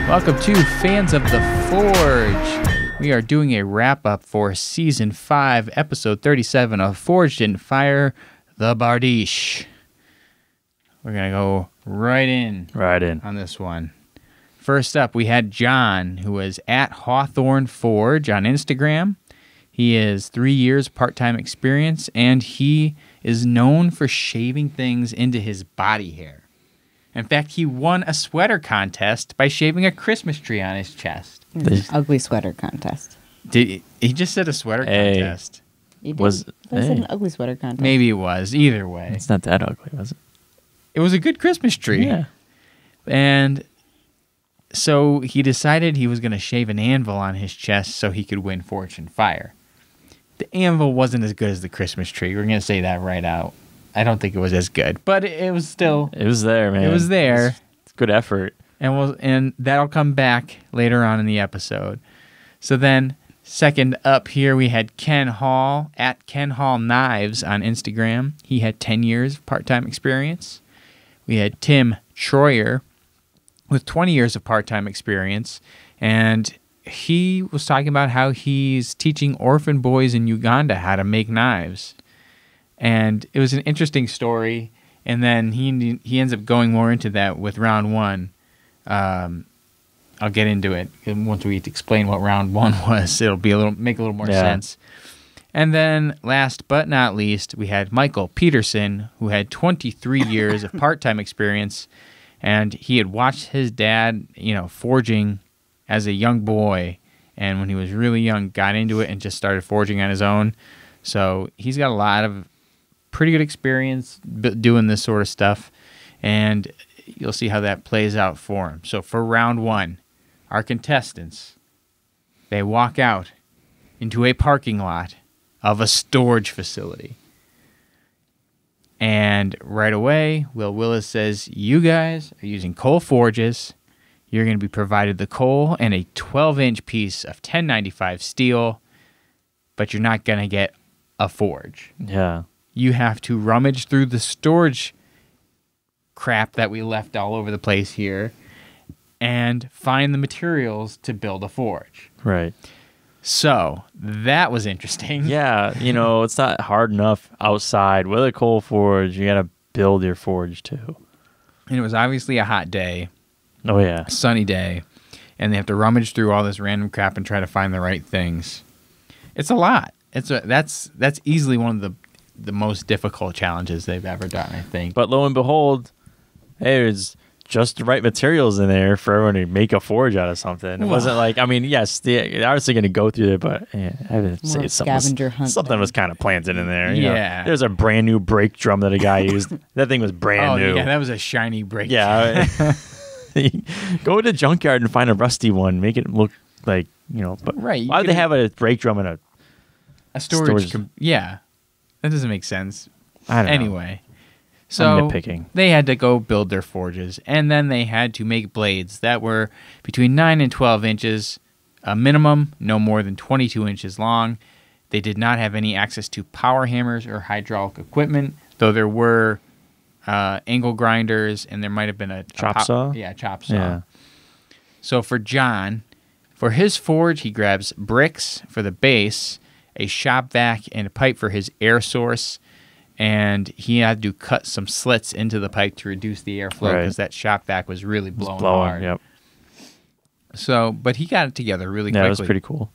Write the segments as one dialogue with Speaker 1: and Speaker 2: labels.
Speaker 1: Welcome to Fans of the Forge. We are doing a wrap-up for Season 5, Episode 37 of Forge Didn't Fire the Bardiche. We're going to go right in on this one. First up, we had John, who was at Hawthorne Forge on Instagram. He is 3 years part-time experience, and he is known for shaving things into his body hair. In fact, he won a sweater contest by shaving a Christmas tree on his chest.
Speaker 2: Ugly sweater contest.
Speaker 1: He just said a sweater contest.
Speaker 2: Was it an ugly sweater contest?
Speaker 1: Maybe it was. Either way.
Speaker 3: It's not that ugly, was it?
Speaker 1: It was a good Christmas tree.
Speaker 3: Yeah.
Speaker 1: And so he decided he was going to shave an anvil on his chest so he could win Fortune Fire. The anvil wasn't as good as the Christmas tree. We're going to say that right out. I don't think it was as good, but it was still...
Speaker 3: It was there, man.
Speaker 1: It was there.
Speaker 3: It's good effort.
Speaker 1: And that'll come back later on in the episode. So then, second up here, we had Ken Hall, at Ken Hall Knives on Instagram. He had 10 years of part-time experience. We had Tim Troyer with 20 years of part-time experience, and he was talking about how he's teaching orphan boys in Uganda how to make knives. And it was an interesting story, and then he ends up going more into that with round one. I'll get into it once we explain what round one was. It'll make a little more sense. And then last but not least, we had Michael Peterson, who had 23 years of part-time experience, and he had watched his dad, forging as a young boy, and when he was really young, got into it and just started forging on his own. So he's got a lot of pretty good experience doing this sort of stuff, and you'll see how that plays out for him. So for round one, our contestants, they walk out into a parking lot of a storage facility. And right away, Will Willis says, you guys are using coal forges. You're going to be provided the coal and a 12-inch piece of 1095 steel, but you're not going to get a forge.
Speaker 3: Yeah.
Speaker 1: You have to rummage through the storage crap that we left all over the place here and find the materials to build a forge.
Speaker 3: Right.
Speaker 1: So that was interesting.
Speaker 3: Yeah, it's not hard enough outside with a coal forge. You got to build your forge too.
Speaker 1: And it was obviously a hot day.
Speaker 3: Oh, yeah.
Speaker 1: Sunny day. And they have to rummage through all this random crap and try to find the right things. It's a lot. That's easily one of the most difficult challenges they've ever done, I think.
Speaker 3: But lo and behold, there's just the right materials in there for everyone to make a forge out of something. It wasn't like, yes, they're obviously going to go through it, but I would say something was kind of planted in there.
Speaker 1: Yeah.
Speaker 3: There's a brand new brake drum that a guy used. That thing was brand new.
Speaker 1: Yeah, that was a shiny brake drum.
Speaker 3: Yeah. Go to the junkyard and find a rusty one. Make it look like, but
Speaker 1: right,
Speaker 3: why would they have a brake drum in
Speaker 1: a storage? Yeah. That doesn't make sense.
Speaker 3: I don't know.
Speaker 1: Anyway, so
Speaker 3: nitpicking. They
Speaker 1: had to go build their forges, and then they had to make blades that were between 9 and 12 inches, a minimum, no more than 22 inches long. They did not have any access to power hammers or hydraulic equipment, though there were angle grinders, and there might have been a
Speaker 3: chop saw.
Speaker 1: Yeah, chop saw.
Speaker 3: Yeah.
Speaker 1: So for John, for his forge, he grabs bricks for the base, a shop vac, and a pipe for his air source, and he had to cut some slits into the pipe to reduce the airflow because that shop vac was really blowing hard.
Speaker 3: Yep.
Speaker 1: So, but he got it together really quickly.
Speaker 3: Yeah, it was pretty cool.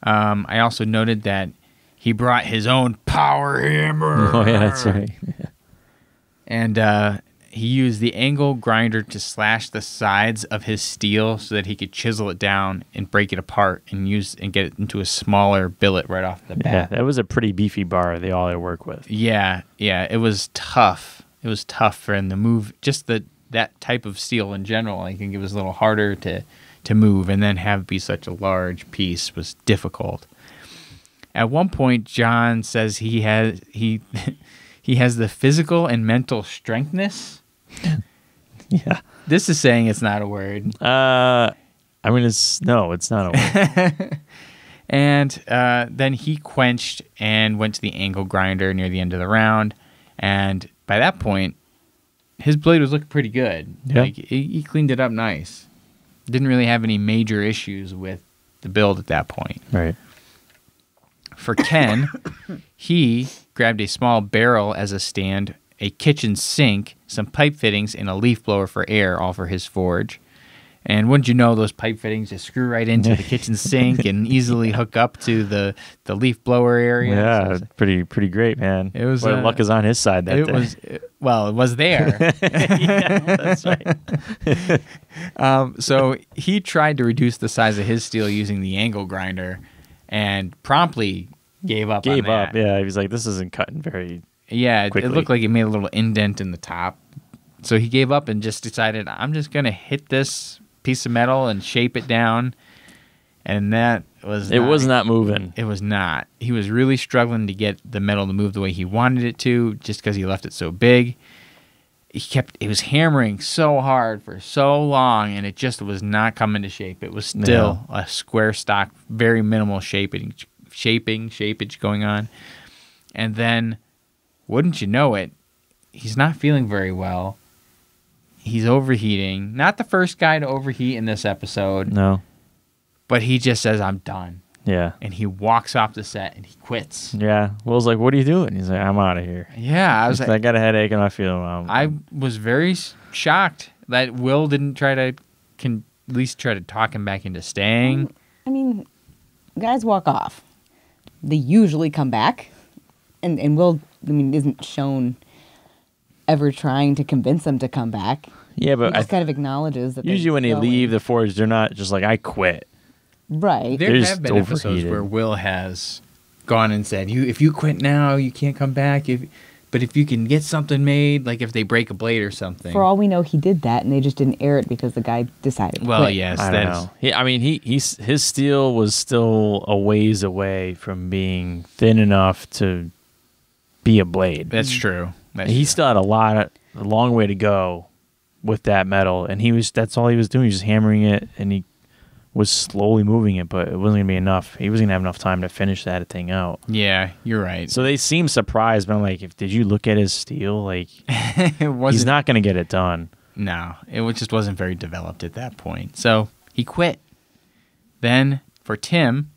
Speaker 1: I also noted that he brought his own power hammer.
Speaker 3: Oh, yeah, that's right. Yeah.
Speaker 1: And he used the angle grinder to slash the sides of his steel so that he could chisel it down and break it apart and get it into a smaller billet right off the bat.
Speaker 3: Yeah, that was a pretty beefy bar they all had to work with.
Speaker 1: Yeah, it was tough. It was tough for him to move. Just that type of steel in general, I think it was a little harder to move, and then have it be such a large piece was difficult. At one point, John says he has the physical and mental strengthness.
Speaker 3: Yeah.
Speaker 1: This is saying it's not a word.
Speaker 3: It's not a word.
Speaker 1: And then he quenched and went to the angle grinder near the end of the round. And by that point, his blade was looking pretty good.
Speaker 3: Yeah.
Speaker 1: Like he cleaned it up nice. didn't really have any major issues with the build at that point.
Speaker 3: Right.
Speaker 1: For Ken, he grabbed a small barrel as a stand, a kitchen sink, some pipe fittings, and a leaf blower for air, all for his forge. And wouldn't you know, those pipe fittings just screw right into the kitchen sink and easily hook up to the leaf blower area.
Speaker 3: Yeah,
Speaker 1: so
Speaker 3: pretty great, man.
Speaker 1: It was
Speaker 3: luck is on his side that day.
Speaker 1: It was there.
Speaker 3: Yeah, that's
Speaker 1: right. So he tried to reduce the size of his steel using the angle grinder, and promptly gave up.
Speaker 3: Yeah, he was like, "This isn't cutting very."
Speaker 1: Yeah,
Speaker 3: quickly.
Speaker 1: It looked like it made a little indent in the top. So he gave up and just decided, I'm just gonna hit this piece of metal and shape it down. And that was
Speaker 3: was not moving.
Speaker 1: It was not. He was really struggling to get the metal to move the way he wanted it to, just because he left it so big. He was hammering so hard for so long, and it just was not coming to shape. It was still a square stock, very minimal shapage going on. And then, wouldn't you know it, he's not feeling very well. He's overheating. Not the first guy to overheat in this episode.
Speaker 3: No.
Speaker 1: But he just says, I'm done.
Speaker 3: Yeah.
Speaker 1: And he walks off the set and he quits.
Speaker 3: Yeah. Will's like, what are you doing? He's like, I'm out of here.
Speaker 1: Yeah. I
Speaker 3: got a headache and I feel well.
Speaker 1: I was very shocked that Will didn't try to at least try to talk him back into staying.
Speaker 2: I mean, guys walk off. They usually come back. And Will, isn't shown ever trying to convince them to come back.
Speaker 3: Yeah, but
Speaker 2: he just kind of acknowledges that
Speaker 3: usually when they leave the forge, they're not just like, I quit.
Speaker 2: Right.
Speaker 1: There have been episodes where Will has gone and said, if you quit now, you can't come back. But if you can get something made, like if they break a blade or something.
Speaker 2: For all we know, he did that, and they just didn't air it because the guy decided to quit.
Speaker 1: Yes.
Speaker 3: I don't know. His steel was still a ways away from being thin enough to be a blade.
Speaker 1: That's true.
Speaker 3: He still had a long way to go with that metal, and that's all he was doing. He was just hammering it, and he was slowly moving it, but it wasn't going to be enough. He wasn't going to have enough time to finish that thing out.
Speaker 1: Yeah, you're right.
Speaker 3: So they seem surprised, but I'm like, did you look at his steel? Like, he's not going to get it done.
Speaker 1: No, it just wasn't very developed at that point. So he quit. Then for Tim,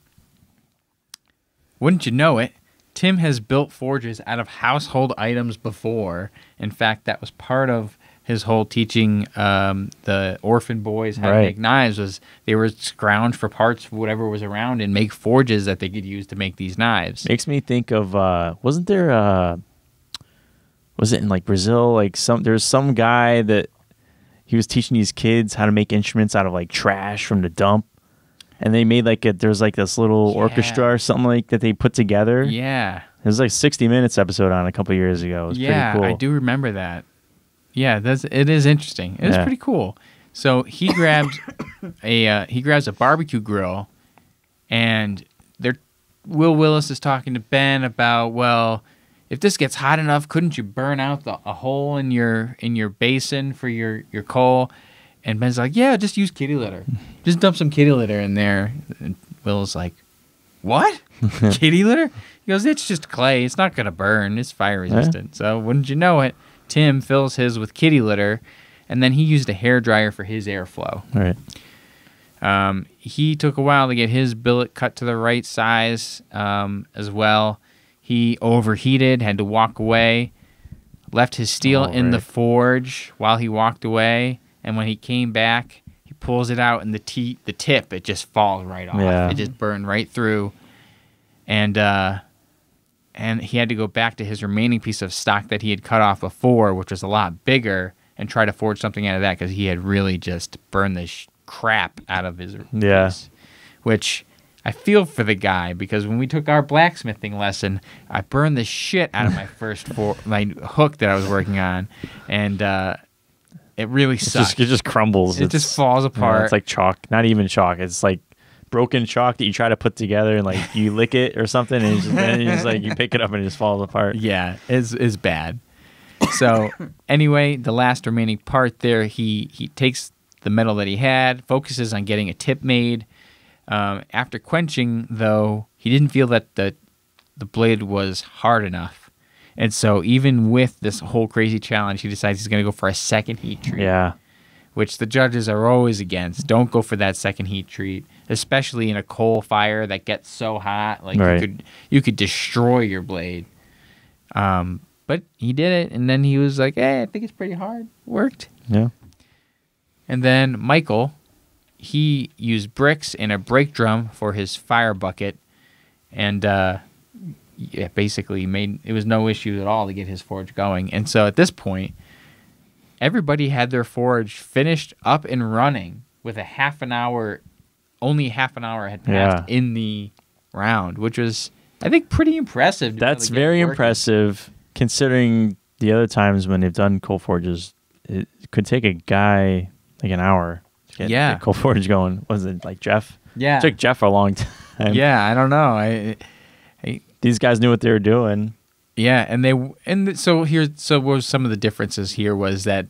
Speaker 1: wouldn't you know it, Tim has built forges out of household items before. In fact, that was part of his whole teaching the orphan boys how to make knives. Was they were scrounge for parts of whatever was around and make forges that they could use to make these knives.
Speaker 3: Makes me think of was it in like Brazil? Like there's some guy that he was teaching these kids how to make instruments out of like trash from the dump. And they made there's like this little orchestra or something like that they put together.
Speaker 1: Yeah.
Speaker 3: It was like 60 Minutes episode on a couple of years ago. It was pretty cool.
Speaker 1: I do remember that. Yeah, it is interesting. It was pretty cool. So he grabs a barbecue grill, and Will Willis is talking to Ben about, well, if this gets hot enough, couldn't you burn out a hole in your basin for your coal? And Ben's like, yeah, just use kitty litter. Just dump some kitty litter in there. And Will's like, what? Kitty litter? He goes, it's just clay. It's not going to burn. It's fire resistant. So wouldn't you know it, Tim fills his with kitty litter, and then he used a hairdryer for his airflow.
Speaker 3: All right.
Speaker 1: He took a while to get his billet cut to the right size as well. He overheated, had to walk away, left his steel in the forge while he walked away, and when he came back, he pulls it out, and the tip, it just falls right off.
Speaker 3: Yeah.
Speaker 1: It just burned right through. And he had to go back to his remaining piece of stock that he had cut off before, which was a lot bigger, and try to forge something out of that because he had really just burned the crap out of his piece. Which I feel for the guy, because when we took our blacksmithing lesson, I burned the shit out of my hook that I was working on, and it really sucks.
Speaker 3: It just crumbles.
Speaker 1: It just falls apart.
Speaker 3: Yeah, it's like chalk. Not even chalk. It's like broken chalk that you try to put together, and like you lick it or something, and then it's like you pick it up and it just falls apart.
Speaker 1: Yeah, it's bad. So anyway, the last remaining part there, he takes the metal that he had, focuses on getting a tip made. After quenching, though, he didn't feel that the blade was hard enough. And so even with this whole crazy challenge, he decides he's going to go for a second heat treat.
Speaker 3: Yeah.
Speaker 1: which the judges are always against. Don't go for that second heat treat, especially in a coal fire that gets so hot. Like you could destroy your blade. But he did it, and then he was like, "Hey, I think it's pretty hard." Worked.
Speaker 3: Yeah. And
Speaker 1: then Michael, he used bricks and a brake drum for his fire bucket, and basically it was no issue at all to get his forge going. And so at this point, everybody had their forge finished up and running with only half an hour had passed in the round, which was, I think, pretty impressive.
Speaker 3: That's very impressive, considering the other times when they've done coal forges, it could take a guy like an hour to get the coal forge going. Was it like Jeff?
Speaker 1: Yeah.
Speaker 3: It took Jeff a long time.
Speaker 1: Yeah, I don't know.
Speaker 3: These guys knew what they were doing.
Speaker 1: Yeah, so what was some of the differences here was that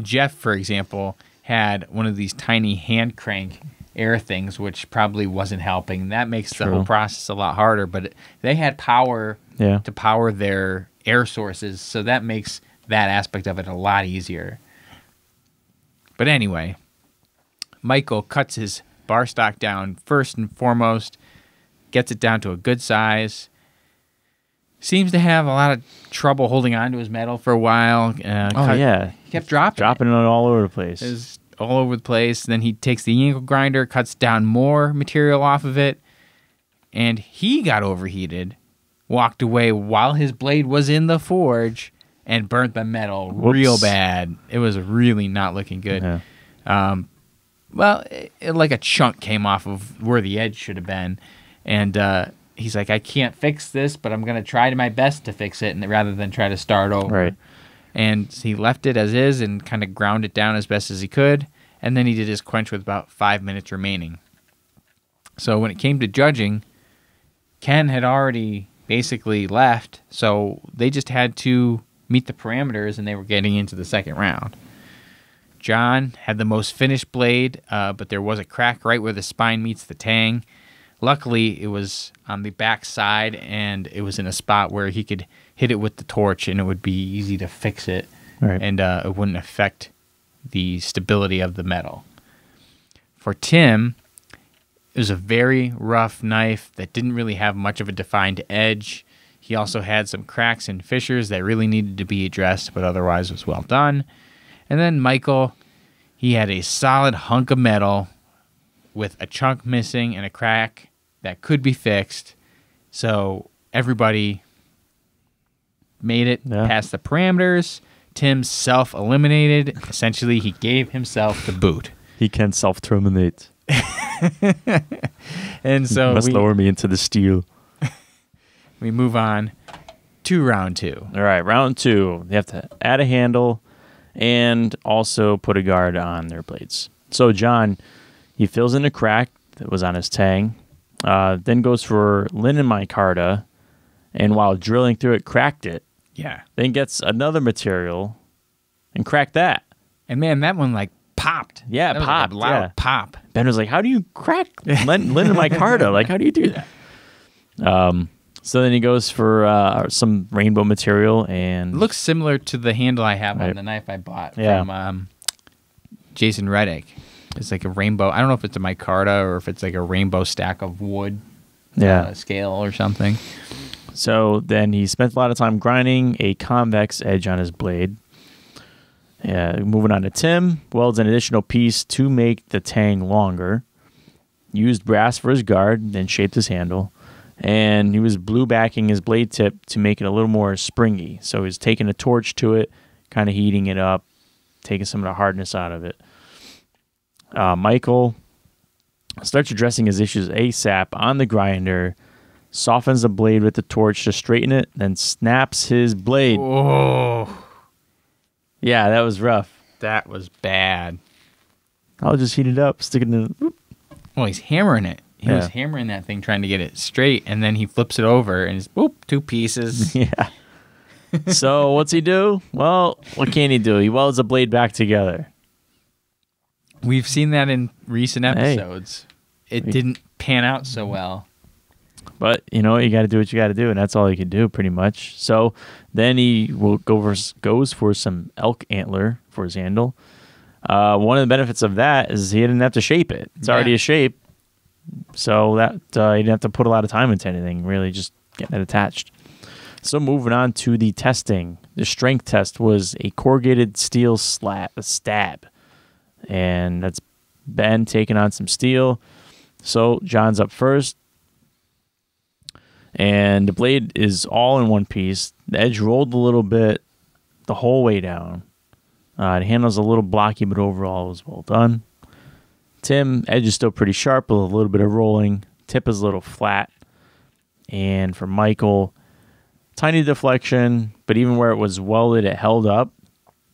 Speaker 1: Jeff, for example, had one of these tiny hand crank air things, which probably wasn't helping. That makes the whole process a lot harder, but they had power to power their air sources, so that makes that aspect of it a lot easier. But anyway, Michael cuts his bar stock down first and foremost, gets it down to a good size. Seems to have a lot of trouble holding on to his metal for a while. He kept dropping
Speaker 3: it all over the place.
Speaker 1: It was all over the place. Then he takes the angle grinder, cuts down more material off of it, and he got overheated, walked away while his blade was in the forge, and burnt the metal real bad. It was really not looking good. Yeah. Like a chunk came off of where the edge should have been, and he's like, I can't fix this, but I'm going to try my best to fix it, and rather than try to start over.
Speaker 3: Right.
Speaker 1: And he left it as is and kind of ground it down as best as he could, and then he did his quench with about 5 minutes remaining. So when it came to judging, Ken had already basically left, so they just had to meet the parameters, and they were getting into the second round. John had the most finished blade, but there was a crack right where the spine meets the tang. Luckily, it was on the back side, and it was in a spot where he could hit it with the torch, and it would be easy to fix it, and it wouldn't affect the stability of the metal. For Tim, it was a very rough knife that didn't really have much of a defined edge. He also had some cracks and fissures that really needed to be addressed, but otherwise was well done. And then Michael, he had a solid hunk of metal with a chunk missing and a crack that could be fixed. So everybody made it past the parameters. Tim self-eliminated. Essentially, he gave himself the boot.
Speaker 3: He can self-terminate.
Speaker 1: And so
Speaker 3: you must lower me into the steel.
Speaker 1: We move on to round 2.
Speaker 3: All right, round 2. They have to add a handle and also put a guard on their blades. So John, he fills in a crack that was on his tang, then goes for linen micarta, and while drilling through it, cracked it.
Speaker 1: Yeah.
Speaker 3: Then gets another material and cracked that.
Speaker 1: And man, that one like popped.
Speaker 3: Yeah,
Speaker 1: that
Speaker 3: popped.
Speaker 1: Was like a loud pop.
Speaker 3: Ben was like, "How do you crack linen micarta? Like, how do you do that?" So then he goes for some rainbow material, and
Speaker 1: it looks similar to the handle I have on the knife I bought from Jason Reddick. It's like a rainbow. I don't know if it's a micarta or if it's like a rainbow stack of wood, scale or something.
Speaker 3: So then he spent a lot of time grinding a convex edge on his blade. Moving on to Tim, welds an additional piece to make the tang longer. Used brass for his guard, then shaped his handle. And he was blue backing his blade tip to make it a little more springy. So he was taking a torch to it, kind of heating it up, taking some of the hardness out of it. Michael starts addressing his issues ASAP on the grinder, softens the blade with the torch to straighten it, then snaps his blade.
Speaker 1: Oh.
Speaker 3: Yeah, that was rough.
Speaker 1: That was bad.
Speaker 3: I'll just heat it up, stick it in.
Speaker 1: Well, he's hammering it. He was hammering that thing, trying to get it straight, and then he flips it over, and it's, 2 pieces.
Speaker 3: Yeah. So what's he do? Well, what can he do? He welds the blade back together.
Speaker 1: We've seen that in recent episodes. It didn't pan out so well.
Speaker 3: But, you got to do what you got to do, and that's all he could do, pretty much. So then he goes for some elk antler for his handle. One of the benefits of that is he didn't have to shape it. It's already a shape. So that he didn't have to put a lot of time into anything, really just getting it attached. So moving on to the testing. The strength test was a corrugated steel stab. And that's Ben taking on some steel. So John's up first. And the blade is all in one piece. The edge rolled a little bit the whole way down. The handle's a little blocky, but overall it was well done. Tim, edge is still pretty sharp with a little bit of rolling. Tip is a little flat. And for Michael, tiny deflection, but even where it was welded, it held up.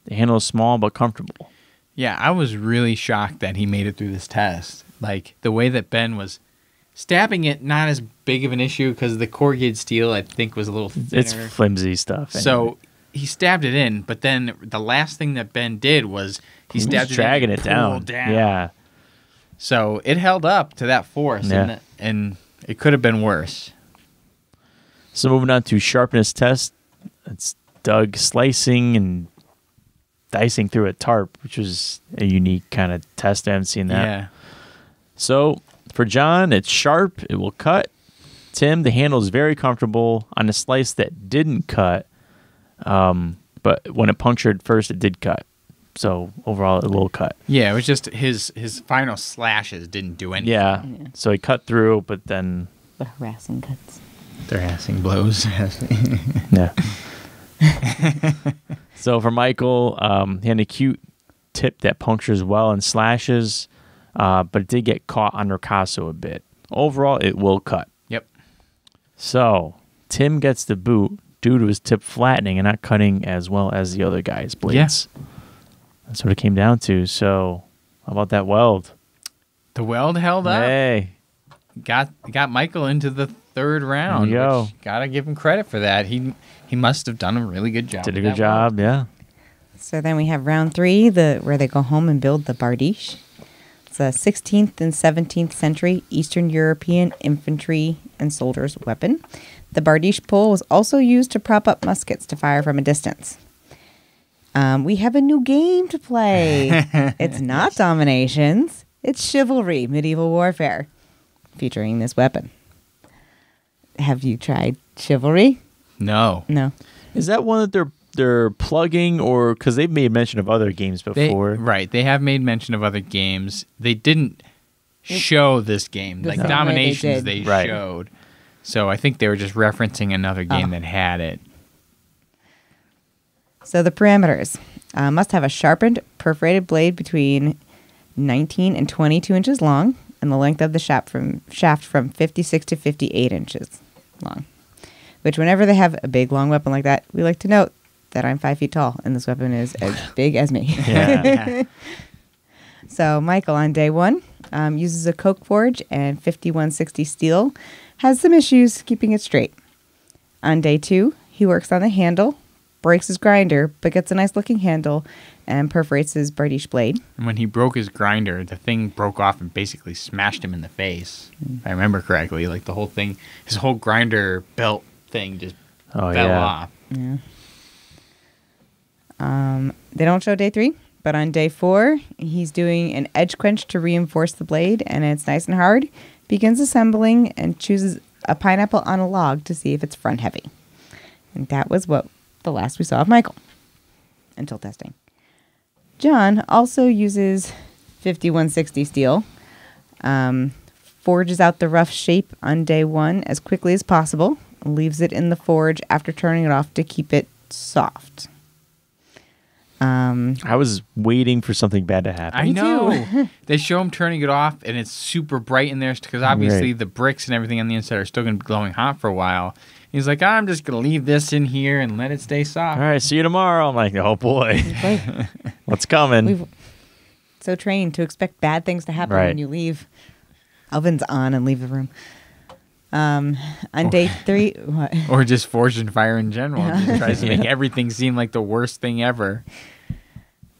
Speaker 3: The handle is small but comfortable.
Speaker 1: Yeah, I was really shocked that he made it through this test. Like, the way that Ben was stabbing it, not as big of an issue because the corrugated steel, I think, was a little thinner.
Speaker 3: It's flimsy stuff. Anyway.
Speaker 1: So he stabbed it in, but then the last thing that Ben did was he stabbed it
Speaker 3: dragging
Speaker 1: in
Speaker 3: it down. Yeah.
Speaker 1: So it held up to that force, and it could have been worse.
Speaker 3: So moving on to sharpness test. It's Doug slicing and dicing through a tarp, which was a unique kind of test. I haven't seen that.
Speaker 1: Yeah.
Speaker 3: So for John, it's sharp. It will cut. Tim, the handle is very comfortable on a slice that didn't cut. But when it punctured first, it did cut. So overall, it will cut.
Speaker 1: Yeah, it was just his final slashes didn't do anything.
Speaker 3: Yeah. So he cut through, but then...
Speaker 2: The harassing cuts.
Speaker 1: The harassing blows.
Speaker 3: Yeah. So for Michael, he had an acute tip that punctures well and slashes, but it did get caught on Ricasso a bit. Overall, it will cut.
Speaker 1: Yep.
Speaker 3: So Tim gets the boot due to his tip flattening and not cutting as well as the other guy's blades. Yeah. That's what it came down to. So how about that weld?
Speaker 1: The weld held up.
Speaker 3: Hey.
Speaker 1: Got Michael into the third round.
Speaker 3: There you go.
Speaker 1: Gotta give him credit for that. He must have done a really good job.
Speaker 3: Did a good job, yeah.
Speaker 2: So then we have round 3, where they go home and build the Bardiche. It's a 16th and 17th century Eastern European infantry and soldiers' weapon. The Bardiche pole was also used to prop up muskets to fire from a distance. We have a new game to play. It's not Dominations. It's Chivalry, Medieval Warfare, featuring this weapon. Have you tried Chivalry?
Speaker 1: No.
Speaker 3: Is that one that they're plugging, or because they've made mention of other games before?
Speaker 1: They have made mention of other games. They didn't show this game. Like Dominations, they showed. So I think they were just referencing another game that had it.
Speaker 2: So the parameters. Must have a sharpened, perforated blade between 19 and 22 inches long, and the length of the shaft from 56 to 58 inches long. Which, whenever they have a big, long weapon like that, we like to note that I'm 5 feet tall, and this weapon is as big as me.
Speaker 3: Yeah.
Speaker 2: So Michael, on day 1, uses a coke forge and 5160 steel, has some issues keeping it straight. On day 2, he works on the handle, breaks his grinder, but gets a nice-looking handle, and perforates his Bardiche blade.
Speaker 1: And when he broke his grinder, the thing broke off and basically smashed him in the face. If I remember correctly, like the whole thing, his whole grinder belt thing just fell off.
Speaker 2: Yeah. They don't show day 3, but on day 4, he's doing an edge quench to reinforce the blade, and it's nice and hard. Begins assembling and chooses a pineapple on a log to see if it's front heavy. And that was the last we saw of Michael until testing. John also uses 5160 steel, forges out the rough shape on day 1 as quickly as possible, leaves it in the forge after turning it off to keep it soft.
Speaker 3: I was waiting for something bad to happen.
Speaker 1: I know. They show him turning it off, and it's super bright in there because obviously the bricks and everything on the inside are still going to be glowing hot for a while. He's like, I'm just going to leave this in here and let it stay soft.
Speaker 3: All right, see you tomorrow. I'm like, oh, boy. What's coming?
Speaker 2: We've so trained to expect bad things to happen when you leave ovens on and leave the room. On day 3... What?
Speaker 1: Or just Forged in Fire in general. Yeah. Just tries to make everything seem like the worst thing ever.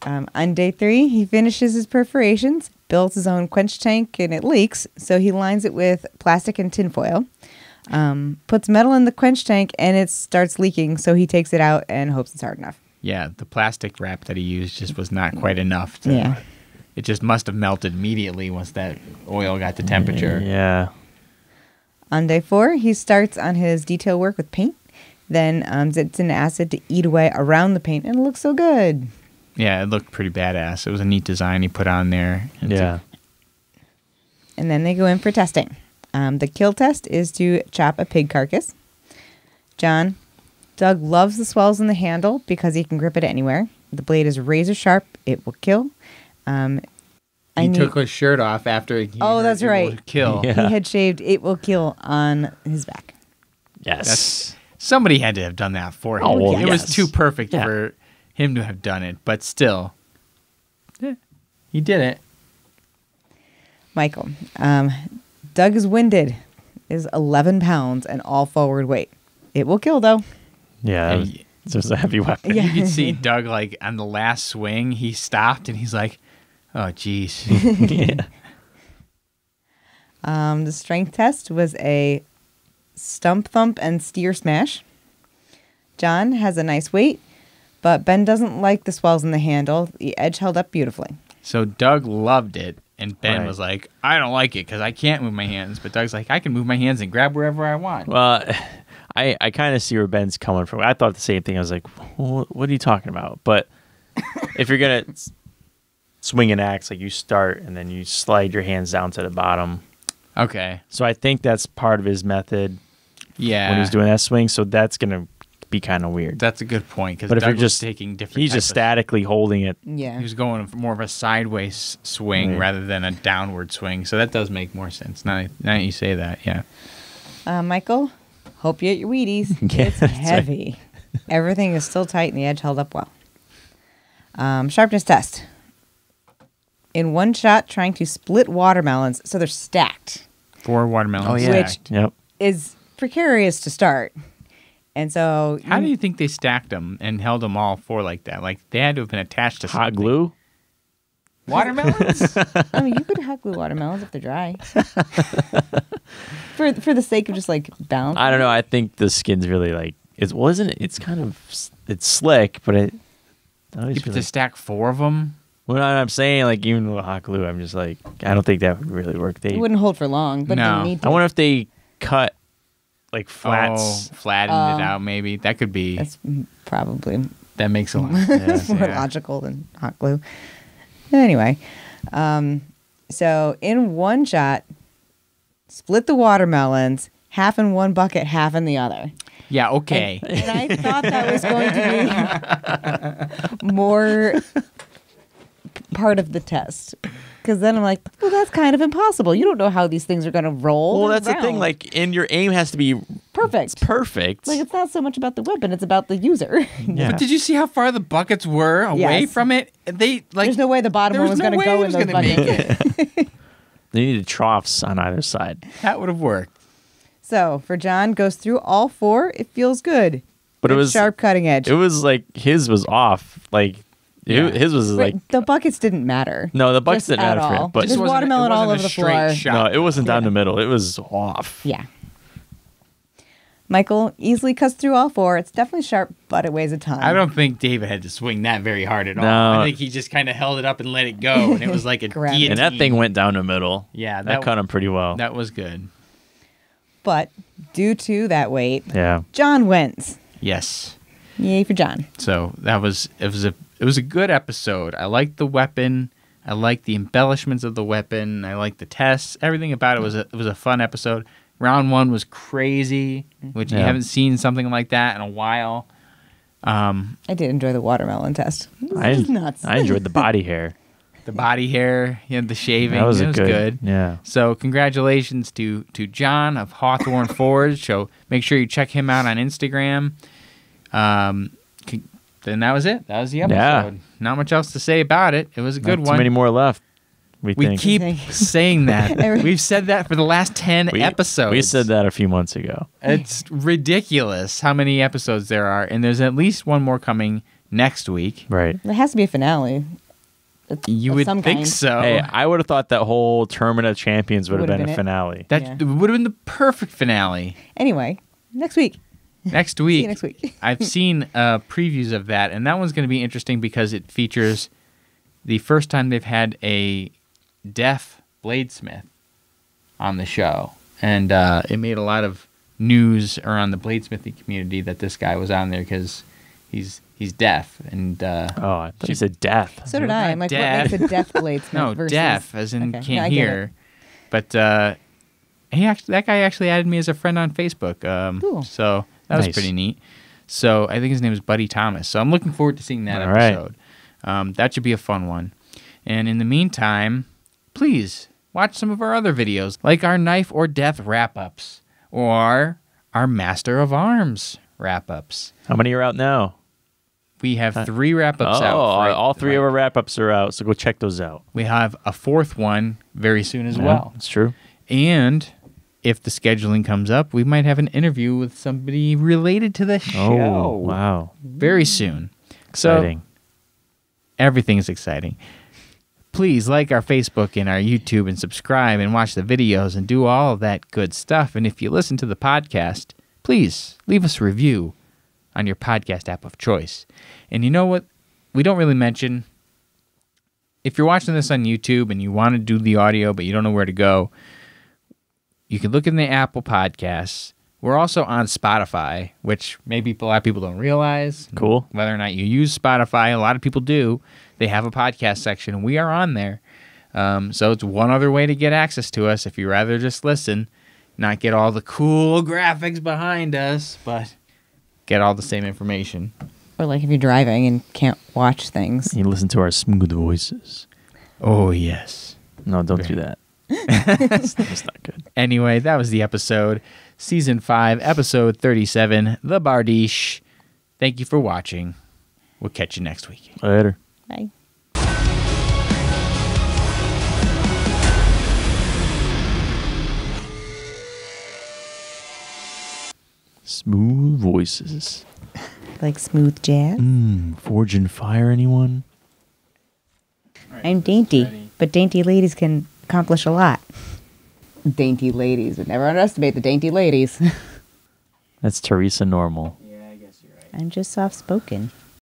Speaker 2: On day 3, he finishes his perforations, builds his own quench tank, and it leaks, so he lines it with plastic and tinfoil. Puts metal in the quench tank, and it starts leaking, so he takes it out and hopes it's hard enough.
Speaker 1: Yeah, the plastic wrap that he used just was not quite enough. It just must have melted immediately once that oil got to temperature.
Speaker 3: Yeah.
Speaker 2: On day 4, he starts on his detail work with paint, then zips in acid to eat away around the paint, and it looks so good.
Speaker 1: Yeah, it looked pretty badass. It was a neat design he put on there.
Speaker 3: Yeah.
Speaker 2: And then they go in for testing. The kill test is to chop a pig carcass. Doug loves the swells in the handle because he can grip it anywhere. The blade is razor sharp. It will kill.
Speaker 1: He took his shirt off after he
Speaker 2: that's right.
Speaker 1: Will kill.
Speaker 2: Yeah. He had shaved "It will kill" on his back.
Speaker 3: Yes.
Speaker 1: Somebody had to have done that for him.
Speaker 3: Oh,
Speaker 1: it was too perfect for him to have done it, but still. Yeah, he did it.
Speaker 2: Michael. Doug is winded. Is 11 pounds and all forward weight. It will kill, though.
Speaker 3: Yeah, it was a heavy weapon.
Speaker 1: You could see Doug, like, on the last swing, he stopped and he's like, oh, geez.
Speaker 2: The strength test was a stump thump and steer smash. John has a nice weight, but Ben doesn't like the swells in the handle. The edge held up beautifully.
Speaker 1: So Doug loved it, and Ben was like, I don't like it because I can't move my hands. But Doug's like, I can move my hands and grab wherever I want.
Speaker 3: Well, I kind of see where Ben's coming from. I thought the same thing. I was like, what are you talking about? But if you're going to swing an axe, like you start and then you slide your hands down to the bottom.
Speaker 1: Okay.
Speaker 3: So I think that's part of his method
Speaker 1: when
Speaker 3: he's doing that swing. So that's going to be kind of weird.
Speaker 1: That's a good point. Because
Speaker 3: But if
Speaker 1: Doug
Speaker 3: you're just
Speaker 1: taking different
Speaker 3: he's just statically holding it.
Speaker 2: Yeah.
Speaker 1: He was going for more of a sideways swing rather than a downward swing. So that does make more sense. Now that you say that, yeah.
Speaker 2: Michael, hope you ate your Wheaties.
Speaker 3: Yeah,
Speaker 2: it's heavy. Everything is still tight and the edge held up well. Sharpness test. In one shot, trying to split watermelons, so they're stacked.
Speaker 1: 4 watermelons.
Speaker 3: Oh, yeah.
Speaker 2: Which is precarious to start. And so...
Speaker 1: How do you think they stacked them and held them all 4 like that? Like, they had to have been attached to
Speaker 3: hot
Speaker 1: something.
Speaker 3: glue?
Speaker 1: Watermelons?
Speaker 2: I mean, you could hot glue watermelons if they're dry. for the sake of just, like, balance.
Speaker 3: I don't know. I think the skin's really, like... It's kind of... It's slick, but it...
Speaker 1: To stack 4 of them?
Speaker 3: Well, I'm saying, like, even with hot glue, I'm just like, I don't think that would really work.
Speaker 2: It wouldn't hold for long, but
Speaker 1: No.
Speaker 2: they need to.
Speaker 3: I wonder if they cut, like, flats.
Speaker 1: Flattened it out, maybe. That could be.
Speaker 2: That's probably
Speaker 1: That makes a lot of sense.
Speaker 2: more logical than hot glue. Anyway, so in one shot, split the watermelons, half in one bucket, half in the other.
Speaker 1: Yeah, okay.
Speaker 2: And I thought that was going to be more part of the test. Because then I'm like, well, that's kind of impossible. You don't know how these things are going to roll.
Speaker 3: Well, that's the thing. Like, and your aim has to be
Speaker 2: perfect.
Speaker 3: Perfect.
Speaker 2: Like, it's not so much about the weapon; it's about the user.
Speaker 3: Yeah.
Speaker 1: But did you see how far the buckets were away from it?
Speaker 2: There's no way the bottom one was going to go in those buckets.
Speaker 3: They needed troughs on either side.
Speaker 1: That would have worked.
Speaker 2: So for John, goes through all 4. It feels good.
Speaker 3: But it was
Speaker 2: sharp cutting edge.
Speaker 3: It was like his was off. Like his was like
Speaker 2: the buckets didn't matter.
Speaker 3: No, the buckets didn't matter for him. But
Speaker 2: just watermelon all over the floor.
Speaker 3: No, it wasn't down the middle. It was off.
Speaker 2: Yeah. Michael easily cuts through all 4. It's definitely sharp, but it weighs a ton.
Speaker 1: I don't think David had to swing that very hard at all.
Speaker 3: No.
Speaker 1: I think he just kind of held it up and let it go, and it was like a guillotine.
Speaker 3: And that thing went down the middle.
Speaker 1: Yeah,
Speaker 3: that cut him pretty well.
Speaker 1: That was good.
Speaker 2: But due to that weight,
Speaker 3: yeah,
Speaker 2: John wins.
Speaker 1: Yes.
Speaker 2: Yay for John.
Speaker 1: So it was a good episode. I liked the weapon. I liked the embellishments of the weapon. I liked the tests. Everything about it was a fun episode. Round 1 was crazy, which you haven't seen something like that in a while.
Speaker 2: I did enjoy the watermelon test.
Speaker 3: Nuts. I enjoyed the body hair.
Speaker 1: The body hair, the shaving.
Speaker 3: That was
Speaker 1: it was good.
Speaker 3: Yeah.
Speaker 1: So congratulations to John of Hawthorne Forge. So make sure you check him out on Instagram. Then that was it. That was the episode.
Speaker 3: Yeah.
Speaker 1: Not much else to say about it. It was a good one.
Speaker 3: Too many more left. We
Speaker 1: keep saying that. We've said that for the last 10 episodes.
Speaker 3: We said that a few months ago.
Speaker 1: It's ridiculous how many episodes there are, and there's at least one more coming next week.
Speaker 3: Right.
Speaker 2: There has to be a finale.
Speaker 1: You would think so.
Speaker 3: Hey, I would have thought that whole Tournament of Champions would have been a finale.
Speaker 1: That would have been the perfect finale.
Speaker 2: Anyway, next week.
Speaker 1: Next week.
Speaker 2: See you next week.
Speaker 1: I've seen previews of that, and that one's going to be interesting because it features the first time they've had a deaf bladesmith on the show. And it made a lot of news around the bladesmithing community that this guy was on there because he's deaf. And
Speaker 3: I thought you said death.
Speaker 2: So did I. I'm like,
Speaker 1: deaf.
Speaker 2: what makes a deaf bladesmith
Speaker 1: No,
Speaker 2: versus...
Speaker 1: deaf, as in
Speaker 2: Okay.
Speaker 1: can't
Speaker 2: I get
Speaker 1: hear. But that guy actually added me as a friend on Facebook.
Speaker 2: Cool.
Speaker 1: So that was
Speaker 3: Nice.
Speaker 1: pretty neat. So I think his name is Buddy Thomas. So I'm looking forward to seeing that
Speaker 3: All right.
Speaker 1: episode. That should be a fun one. And in the meantime, please watch some of our other videos, like our Knife or Death wrap-ups or our Master of Arms wrap-ups.
Speaker 3: How many are out now?
Speaker 1: We have 3 wrap-ups out.
Speaker 3: All 3 of our wrap-ups are out, so go check those out.
Speaker 1: We have a 4th one very soon as well.
Speaker 3: That's true.
Speaker 1: And if the scheduling comes up, we might have an interview with somebody related to the show.
Speaker 3: Oh, wow.
Speaker 1: Very soon.
Speaker 3: Exciting.
Speaker 1: So, everything is exciting. Please like our Facebook and our YouTube and subscribe and watch the videos and do all of that good stuff. And if you listen to the podcast, please leave us a review on your podcast app of choice. And you know what? We don't really mention, if you're watching this on YouTube and you want to do the audio but you don't know where to go, you can look in the Apple Podcasts. We're also on Spotify, which maybe a lot of people don't realize.
Speaker 3: Cool.
Speaker 1: Whether or not you use Spotify, a lot of people do. They have a podcast section, and we are on there. So it's one other way to get access to us if you rather just listen, not get all the cool graphics behind us, but get all the same information.
Speaker 2: Or like if you're driving and can't watch things.
Speaker 3: You listen to our smooth voices.
Speaker 1: Oh, yes.
Speaker 3: No, don't do that. That's not good.
Speaker 1: Anyway, that was the episode. Season 5, Episode 37, The Bardiche. Thank you for watching. We'll catch you next week.
Speaker 3: Later.
Speaker 2: Bye.
Speaker 3: Smooth voices.
Speaker 2: Like smooth jazz.
Speaker 3: Forge and fire, anyone?
Speaker 2: I'm dainty, but dainty ladies can accomplish a lot. Dainty ladies. But never underestimate the dainty ladies.
Speaker 3: That's Teresa Normal.
Speaker 1: Yeah, I guess you're right.
Speaker 2: I'm just soft-spoken.